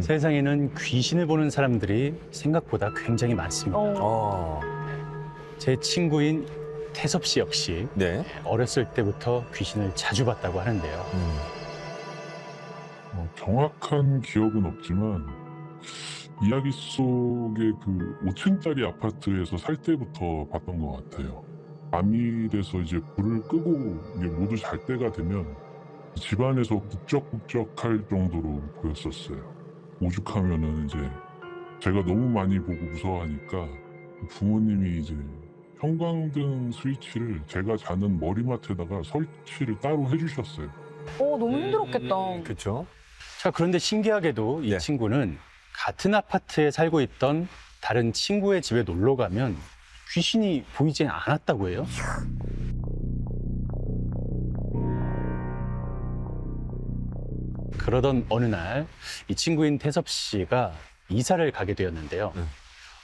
세상에는 귀신을 보는 사람들이 생각보다 굉장히 많습니다. 제 친구인 태섭 씨 역시 네. 어렸을 때부터 귀신을 자주 봤다고 하는데요. 정확한 기억은 없지만 이야기 속의 그 5층짜리 아파트에서 살 때부터 봤던 것 같아요. 밤이 돼서 이제 불을 끄고 이제 모두 잘 때가 되면 집안에서 북적북적할 정도로 보였었어요. 오죽하면은 이제 제가 너무 많이 보고 무서워하니까 부모님이 이제 형광등 스위치를 제가 자는 머리맡에다가 설치를 따로 해주셨어요. 너무 힘들었겠다. 그렇죠. 자, 그런데 신기하게도 이 네. 친구는 같은 아파트에 살고 있던 다른 친구의 집에 놀러 가면 귀신이 보이지 않았다고 해요. 그러던 어느 날 이 친구인 태섭 씨가 이사를 가게 되었는데요.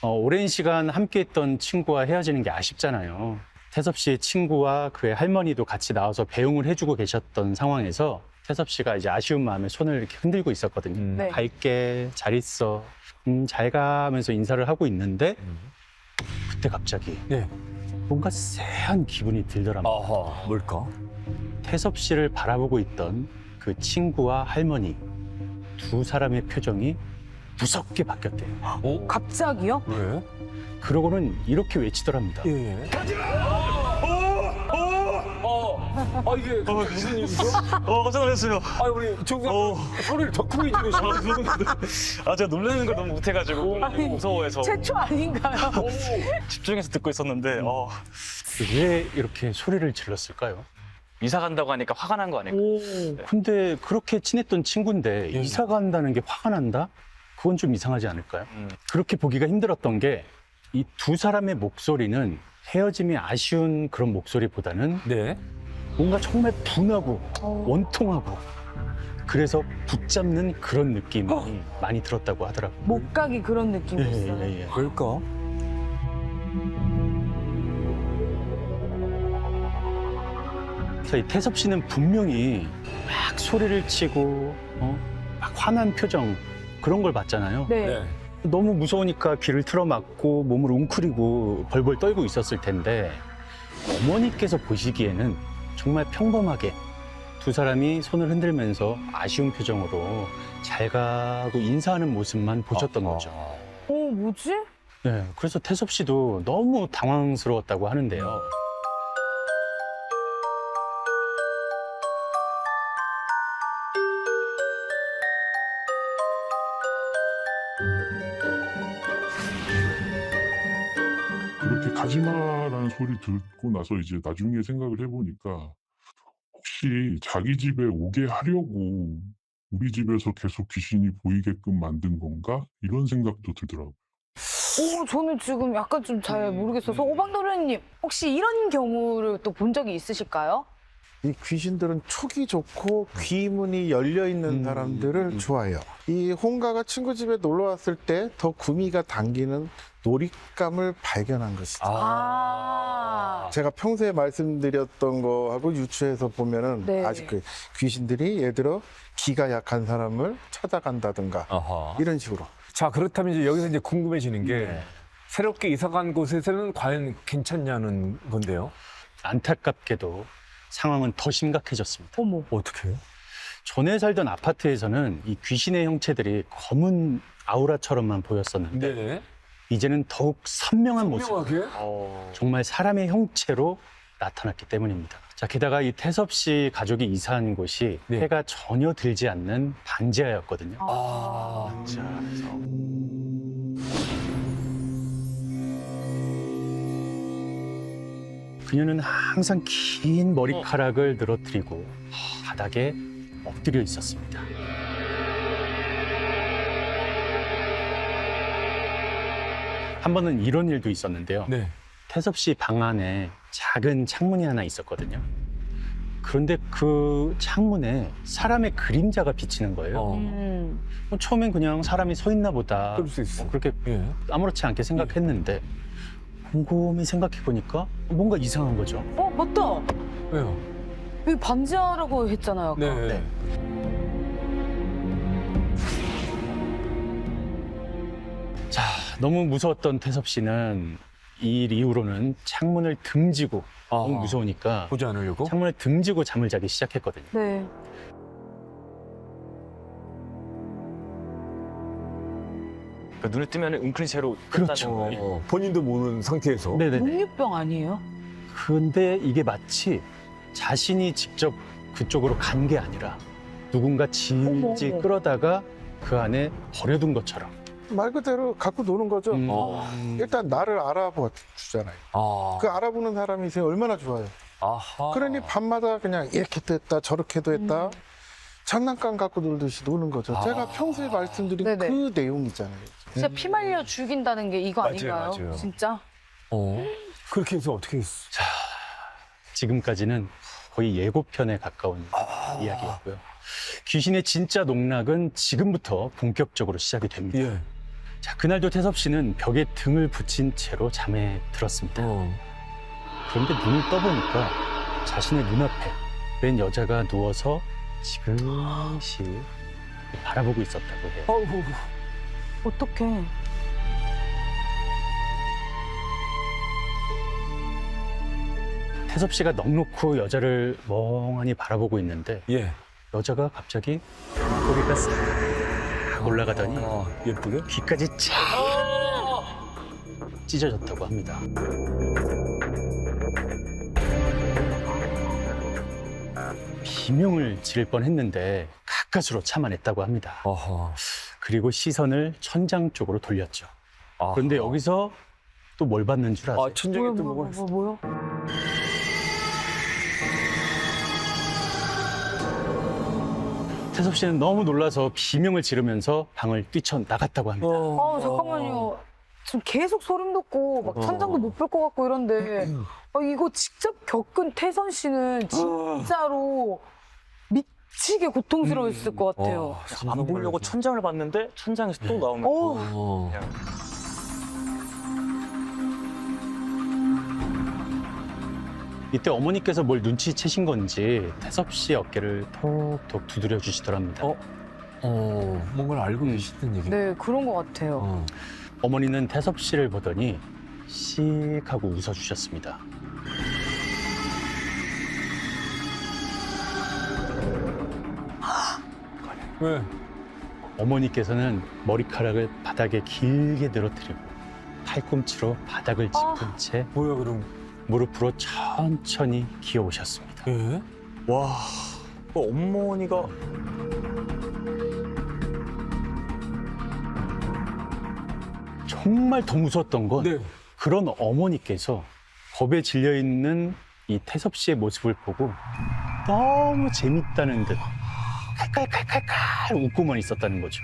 오랜 시간 함께했던 친구와 헤어지는 게 아쉽잖아요. 태섭 씨의 친구와 그의 할머니도 같이 나와서 배웅을 해주고 계셨던 상황에서 태섭 씨가 이제 아쉬운 마음에 손을 이렇게 흔들고 있었거든요. 네. 갈게, 잘 있어, 잘 가 하면서 인사를 하고 있는데 그때 갑자기 네. 뭔가 쎄한 기분이 들더랍니다. 아하, 뭘까? 태섭 씨를 바라보고 있던 그 친구와 할머니 두 사람의 표정이 무섭게 바뀌었대요. 갑자기요? 왜? 그러고는 이렇게 외치더랍니다. 예. 이게 무슨 일이죠? 깜짝 놀랐어요. 우리 정수 소리를 더 크게 지르시고. 제가 놀라는 걸 너무 못해가지고 무서워해서 최초 아닌가요? 집중해서 듣고 있었는데 왜 이렇게 소리를 질렀을까요? 이사 간다고 하니까 화가 난 거 아닐까? 근데 그렇게 친했던 친구인데 예. 이사 간다는 게 화가 난다? 그건 좀 이상하지 않을까요? 그렇게 보기가 힘들었던 게 이 두 사람의 목소리는 헤어짐이 아쉬운 그런 목소리보다는 네. 뭔가 정말 분하고 원통하고 그래서 붙잡는 그런 느낌이 많이 들었다고 하더라고요. 못 가기 그런 느낌이었어요. 예. 뭘까? 그래서 이 태섭 씨는 분명히 막 소리를 치고 막 화난 표정 그런 걸 봤잖아요. 네. 너무 무서우니까 귀를 틀어막고 몸을 웅크리고 벌벌 떨고 있었을 텐데 어머니께서 보시기에는 정말 평범하게 두 사람이 손을 흔들면서 아쉬운 표정으로 잘 가고 인사하는 모습만 보셨던 거죠. 뭐지? 네, 그래서 태섭 씨도 너무 당황스러웠다고 하는데요. 그렇게 가지마라는 소리 듣고 나서 이제 나중에 생각을 해보니까 혹시 자기 집에 오게 하려고 우리 집에서 계속 귀신이 보이게끔 만든 건가? 이런 생각도 들더라고요. 저는 지금 약간 좀 잘 모르겠어서 오방도련님 혹시 이런 경우를 또 본 적이 있으실까요? 이 귀신들은 촉이 좋고 귀문이 열려 있는 사람들을 좋아해요. 이 홍가가 친구 집에 놀러 왔을 때 더 구미가 당기는 놀잇감을 발견한 것이죠. 제가 평소에 말씀드렸던 거하고 유추해서 보면은 네. 아직 그 귀신들이 예를 들어 기가 약한 사람을 찾아간다든가 아하. 이런 식으로. 자, 그렇다면 이제 여기서 이제 궁금해지는 게 새롭게 이사 간 곳에서는 과연 괜찮냐는 건데요. 안타깝게도 상황은 더 심각해졌습니다. 어머. 어떻게? 전에 살던 아파트에서는 이 귀신의 형체들이 검은 아우라처럼만 보였었는데 네. 이제는 더욱 선명한 모습, 분명하게? 정말 사람의 형체로 나타났기 때문입니다. 자, 게다가 이 태섭 씨 가족이 이사한 곳이 네. 해가 전혀 들지 않는 반지하였거든요. 그녀는 항상 긴 머리카락을 늘어뜨리고 바닥에 엎드려 있었습니다. 한 번은 이런 일도 있었는데요. 네. 태섭 씨 방 안에 작은 창문이 하나 있었거든요. 그런데 그 창문에 사람의 그림자가 비치는 거예요. 처음엔 그냥 사람이 서 있나 보다. 그럴 수 있어. 그렇게 예. 아무렇지 않게 생각했는데 곰곰이 생각해 보니까 뭔가 이상한 거죠. 맞다. 왜요? 여기 반지하라고 했잖아요. 아까. 네. 너무 무서웠던 태섭 씨는 이 일 이후로는 창문을 등지고 너무 무서우니까 보지 않으려고? 창문을 등지고 잠을 자기 시작했거든요. 네. 그 눈에 뜨면 웅크린 채로 그렇죠. 떴다는 거예요. 본인도 모르는 상태에서. 네네네. 목류병 아니에요? 근데 이게 마치 자신이 직접 그쪽으로 간 게 아니라 누군가 질질 어머. 끌어다가 그 안에 버려둔 것처럼. 말 그대로 갖고 노는 거죠. 일단 나를 알아봐 주잖아요. 아. 그 알아보는 사람이 있으면 얼마나 좋아요. 아하. 그러니 밤마다 그냥 이렇게도 했다 저렇게도 했다 장난감 갖고 놀듯이 노는 거죠. 제가 평소에 말씀드린 네네. 그 내용이잖아요. 진짜 피 말려 죽인다는 게 이거 맞아요, 아닌가요? 맞아요. 진짜? 그렇게 해서 어떻게 했어? 지금까지는 거의 예고편에 가까운 이야기였고요. 귀신의 진짜 농락은 지금부터 본격적으로 시작이 됩니다. 예. 자, 그날도 태섭 씨는 벽에 등을 붙인 채로 잠에 들었습니다. 그런데 눈을 떠보니까 자신의 눈앞에 웬 여자가 누워서 지그시 바라보고 있었다고 해요. 어우. 어떡해. 태섭 씨가 넋놓고 여자를 멍하니 바라보고 있는데 예. 여자가 갑자기 고개가 싹 올라가더니 예쁘게? 귀까지 쫙 찢어졌다고 합니다. 비명을 지를 뻔했는데 가까스로 참아냈다고 합니다. 아하. 그리고 시선을 천장 쪽으로 돌렸죠. 아하. 그런데 여기서 또 뭘 봤는 줄 아세요? 아, 천장에 또 뭐가 있어? 뭐요? 태섭 씨는 너무 놀라서 비명을 지르면서 방을 뛰쳐나갔다고 합니다. 잠깐만요. 지금 계속 소름 돋고 막 천장도 못 볼 것 같고 이런데 이거 직접 겪은 태선 씨는 진짜로 미치게 고통스러웠을 것 같아요. 안 보려고 천장을 봤는데 천장에서 또 나오는 어우. 거예요. 이때 어머니께서 뭘 눈치채신 건지 태섭 씨 어깨를 톡톡 두드려 주시더랍니다. 뭔가를 알고 계시던 얘기. 네, 그런 것 같아요. 어머니는 태섭 씨를 보더니 씩 하고 웃어주셨습니다. 왜? 어머니께서는 머리카락을 바닥에 길게 늘어뜨리고 팔꿈치로 바닥을 짚은 채 뭐야, 그럼? 무릎으로 천천히 기어오셨습니다. 예? 와, 그 어머니가 정말 더 무서웠던 건 네. 그런 어머니께서 겁에 질려 있는 이 태섭 씨의 모습을 보고 너무 재밌다는 듯 칼칼칼칼칼 웃고만 있었다는 거죠.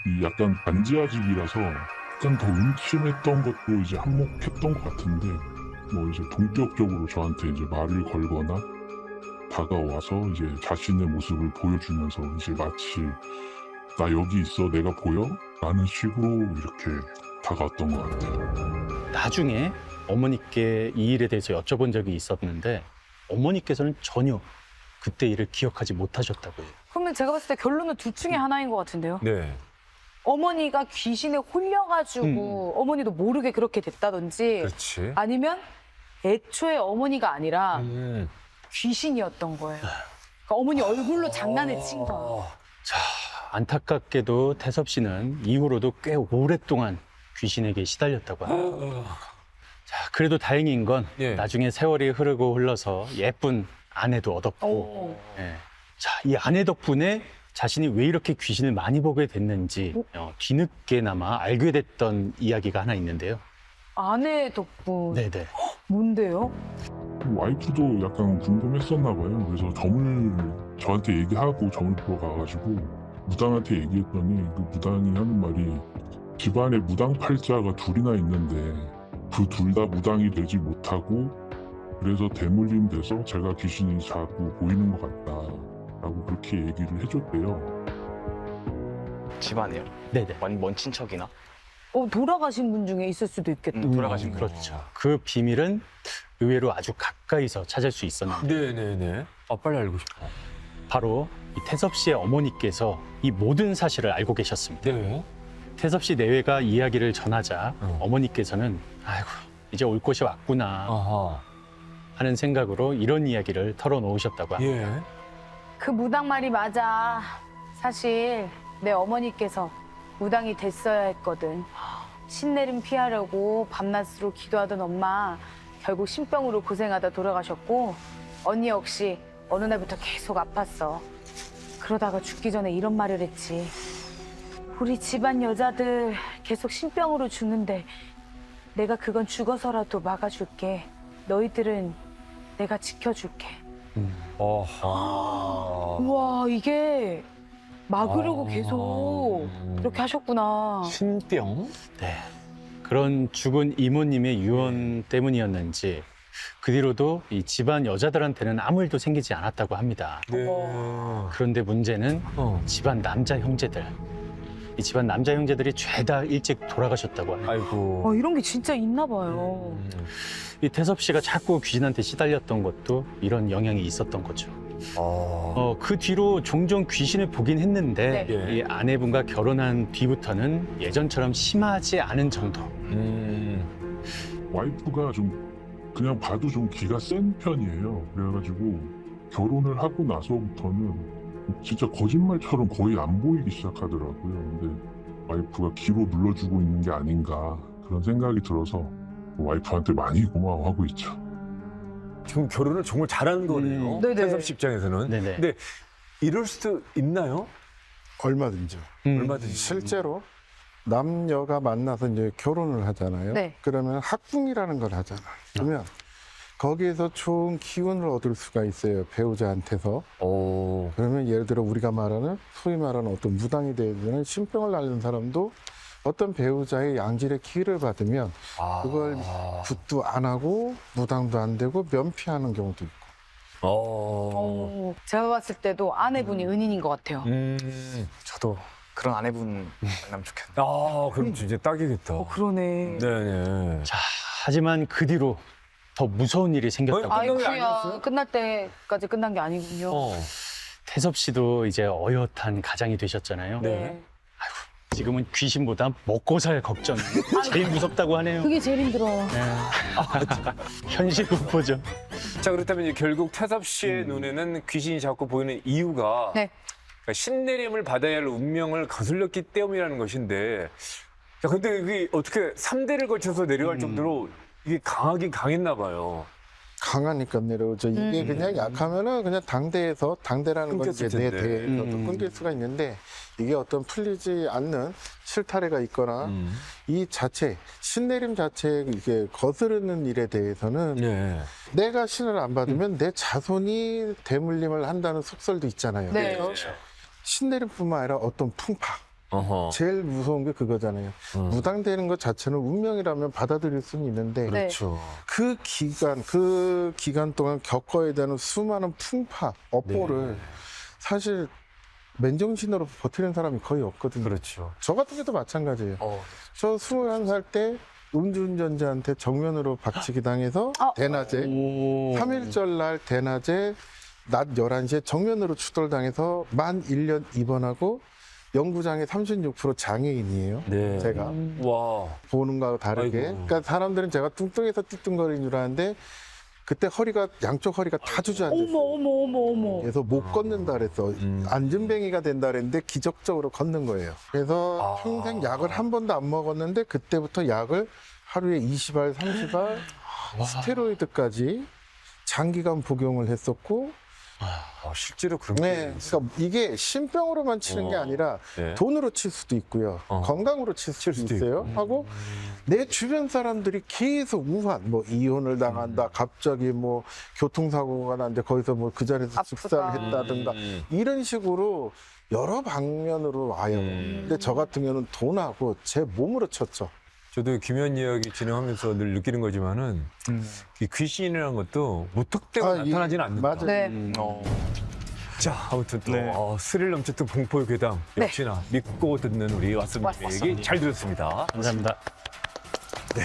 이 약간 반지하집이라서 약간 더 음침했던 것도 이제 한몫했던 것 같은데 뭐 이제 본격적으로 저한테 이제 말을 걸거나 다가와서 이제 자신의 모습을 보여주면서 이제 마치 나 여기 있어 내가 보여? 라는 식으로 이렇게 다가왔던 것 같아요. 나중에 어머니께 이 일에 대해서 여쭤본 적이 있었는데 어머니께서는 전혀 그때 일을 기억하지 못하셨다고 해요. 그러면 제가 봤을 때 결론은 둘 중에 하나인 것 같은데요. 네. 어머니가 귀신에 홀려가지고 어머니도 모르게 그렇게 됐다든지 그렇지. 아니면 애초에 어머니가 아니라 음. 귀신이었던 거예요. 그러니까 어머니 얼굴로 장난을 친 거예요. 자, 안타깝게도 태섭 씨는 이후로도 꽤 오랫동안 귀신에게 시달렸다고 합니다. 자, 그래도 다행인 건 예. 나중에 세월이 흐르고 흘러서 예쁜 아내도 얻었고 오. 예. 자, 이 아내 덕분에 자신이 왜 이렇게 귀신을 많이 보게 됐는지 뒤늦게나마 알게 됐던 이야기가 하나 있는데요. 아내 덕분. 네네. 뭔데요? 와이프도 약간 궁금했었나 봐요. 그래서 점을 저한테 얘기하고 점을 보러 가가지고 무당한테 얘기했더니 그 무당이 하는 말이 집안에 무당팔자가 둘이나 있는데 그 둘 다 무당이 되지 못하고 그래서 대물림 돼서 제가 귀신이 자꾸 보이는 것 같다라고 그렇게 얘기를 해줬대요. 집안이에요. 네네. 먼 친척이나 돌아가신 분 중에 있을 수도 있겠다. 돌아가신 분. 그렇죠. 그 비밀은 의외로 아주 가까이서 찾을 수 있었는데 네네네. 빨리 알고 싶어. 바로 이 태섭 씨의 어머니께서 이 모든 사실을 알고 계셨습니다. 네. 태섭 씨 내외가 이야기를 전하자 어머니께서는 아이고 이제 올 곳이 왔구나 아하. 하는 생각으로 이런 이야기를 털어놓으셨다고 합니다. 예. 그 무당 말이 맞아. 사실 내 어머니께서 무당이 됐어야 했거든. 신내림 피하려고 밤낮으로 기도하던 엄마 결국 신병으로 고생하다 돌아가셨고 언니 역시 어느 날부터 계속 아팠어. 그러다가 죽기 전에 이런 말을 했지. 우리 집안 여자들 계속 신병으로 죽는데 내가 그건 죽어서라도 막아줄게. 너희들은 내가 지켜줄게. 우와, 이게 막으려고 계속 이렇게 하셨구나. 신병? 네. 그런 죽은 이모님의 유언 때문이었는지 그 뒤로도 이 집안 여자들한테는 아무 일도 생기지 않았다고 합니다. 네. 그런데 문제는 집안 남자 형제들. 이 집안 남자 형제들이 죄다 일찍 돌아가셨다고 합니다. 아이고. 이런 게 진짜 있나 봐요. 이 태섭 씨가 자꾸 귀신한테 시달렸던 것도 이런 영향이 있었던 거죠. 그 뒤로 종종 귀신을 보긴 했는데 네. 이 아내분과 결혼한 뒤부터는 예전처럼 심하지 않은 정도. 와이프가 좀 그냥 봐도 좀 기가 센 편이에요. 그래가지고 결혼을 하고 나서부터는 진짜 거짓말처럼 거의 안 보이기 시작하더라고요. 근데 와이프가 기로 눌러주고 있는 게 아닌가 그런 생각이 들어서 와이프한테 많이 고마워하고 있죠. 지금 결혼을 정말 잘하는 거네요. 네네. 태섭 씨 입장에서는. 네네. 근데 이럴 수도 있나요? 얼마든지요. 얼마든지. 실제로 남녀가 만나서 이제 결혼을 하잖아요. 네. 그러면 학궁이라는 걸 하잖아요. 그러면 거기에서 좋은 기운을 얻을 수가 있어요. 배우자한테서. 그러면 예를 들어 우리가 말하는 소위 말하는 어떤 무당이 되는 신병을 앓는 사람도 어떤 배우자의 양질의 기회를 받으면 그걸 굿도 안 하고 무당도 안 되고 면피하는 경우도 있고. 제가 봤을 때도 아내분이 은인인 것 같아요. 저도 그런 아내분 만나면 좋겠네요. 그럼 진짜 딱이겠다. 그러네. 네네. 자, 하지만 그 뒤로 더 무서운 일이 생겼다고 합니다. 끝난 게 아이쿠야, 아니었어요? 끝날 때까지 끝난 게 아니군요. 태섭 씨도 이제 어엿한 가장이 되셨잖아요. 네. 지금은 귀신보다 먹고 살 걱정이 제일 무섭다고 하네요. 그게 제일 힘들어요. 현실 공포죠. 자, 그렇다면 이제 결국 태섭 씨의 눈에는 귀신이 자꾸 보이는 이유가 네. 그러니까 신내림을 받아야 할 운명을 거슬렸기 때문이라는 것인데, 야, 근데 이게 어떻게 3대를 거쳐서 내려갈 정도로 이게 강하긴 강했나 봐요. 강하니까 내려오죠. 이게 그냥 약하면은 그냥 당대라는 건 이제 내 끊겼을 텐데. 대에서도 끊길 수가 있는데 이게 어떤 풀리지 않는 실타래가 있거나 이 자체 신내림 자체에 이게 거스르는 일에 대해서는 네. 내가 신을 안 받으면 내 자손이 대물림을 한다는 속설도 있잖아요. 네. 그래서 신내림뿐만 아니라 어떤 풍파 어허. 제일 무서운 게 그거잖아요. 무당되는 것 자체는 운명이라면 받아들일 수는 있는데 네. 그렇죠. 그 기간 동안 겪어야 되는 수많은 풍파, 업보를 사실 맨정신으로 버티는 사람이 거의 없거든요. 그렇죠. 저 같은 경우도 마찬가지예요. 저 21살 때 음주운전자한테 정면으로 박치기 당해서 대낮에 3.1절 날 대낮에 낮 11시에 정면으로 추돌당해서 만 1년 입원하고 영구장애 36% 장애인이에요. 네. 제가 와. 보는 거하고 다르게. 아이고. 그러니까 사람들은 제가 뚱뚱해서 띠뚱거리는 줄 아는데 그때 양쪽 허리가 다 주저앉았어요. 어머. 그래서 못 걷는다 그랬어. 안전뱅이가 된다 그랬는데 기적적으로 걷는 거예요. 그래서 평생 약을 한 번도 안 먹었는데 그때부터 약을 하루에 20알, 30알, 스테로이드까지 장기간 복용을 했었고 실제로 그런 게 네, 그러니까 이게 신병으로만 치는 게 아니라 네. 돈으로 칠 수도 있고요. 건강으로 칠 수도 있어요. 하고 내 주변 사람들이 계속 우한, 뭐 이혼을 당한다, 갑자기 뭐 교통사고가 났는데 거기서 뭐 그 자리에서 축사를 했다든가 이런 식으로 여러 방면으로 와요. 근데 저 같은 경우는 돈하고 제 몸으로 쳤죠. 저도 김현 이야기 진행하면서 늘 느끼는 거지만은 이 귀신이라는 것도 무턱대고 나타나지는 않는다. 맞아요. 네. 자, 아무튼 또 스릴 넘쳤던 공포의 괴담 역시나 믿고 듣는 우리 왓슨님 얘기 잘 들었습니다. 감사합니다. 네.